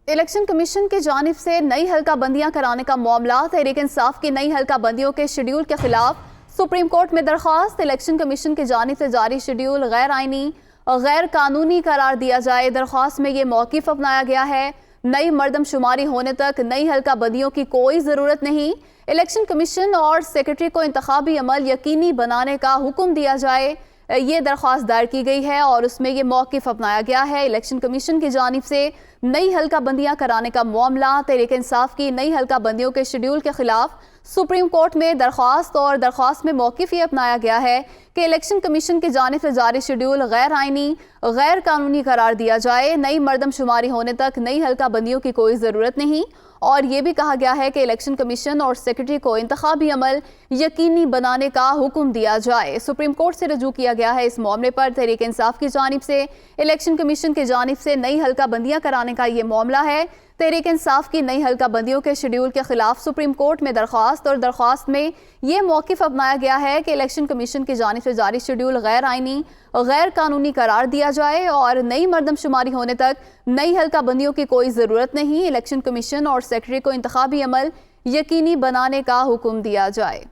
Election commission की जानिब से नई हल्का बंदियां कराने का मामला तहरीक इंसाफ की नई हल्का बंदियों के शेड्यूल के खिलाफ सुप्रीम कोर्ट में दरख्वास्त। इलेक्शन कमीशन की जानिब से जारी शेड्यूल गैर आइनी और गैर कानूनी करार दिया जाए। दरख्वास्त में ये मौक़िफ़ अपनाया गया है, नई मरदमशुमारी होने तक नई हल्का बंदियों की कोई ज़रूरत नहीं। इलेक्शन कमीशन और सेक्रेटरी को इंतखाबी अमल यकीनी बनाने का हुक्म दिया जाए। ये दरख्वास्त दायर की गई है और उसमें ये मौक़िफ़ अपनाया गया है। इलेक्शन कमीशन की जानिब से नई हल्का बंदियां कराने का मामला तहरीक इंसाफ की नई हल्का बंदियों के शेड्यूल के खिलाफ सुप्रीम कोर्ट में दरख्वास्त और दरख्वास्त में मौक़िफ़ ये अपनाया गया है कि इलेक्शन कमीशन की जानिब से जारी शेड्यूल गैर आइनी गैर कानूनी करार दिया जाए। नई मरदमशुमारी होने तक नई हल्का बंदियों की कोई ज़रूरत नहीं। और ये भी कहा गया है कि इलेक्शन कमीशन और सेक्रेटरी को इंतखाबी अमल यकीनी बनाने का हुक्म दिया जाए। सुप्रीम कोर्ट से रजू किया गया है इस मामले पर। तहरीक इंसाफ की जानिब से इलेक्शन कमीशन की जानिब से नई हल्का बंदियां कराने का ये मामला है। तहरीक इंसाफ की नई हल्का बंदियों के शेड्यूल के खिलाफ सुप्रीम कोर्ट में दरख्वास्त और दरख्वास्त में ये मौक़िफ़ अपनाया गया है कि इलेक्शन कमीशन की जानिब से जारी शेड्यूल गैर आइनी गैर कानूनी करार दिया जाए और नई मरदमशुमारी होने तक नई हल्का बंदियों की कोई ज़रूरत नहीं। इलेक्शन कमीशन और सेक्रेटरी को इंतखाबी अमल यकीनी बनाने का हुक्म दिया जाए।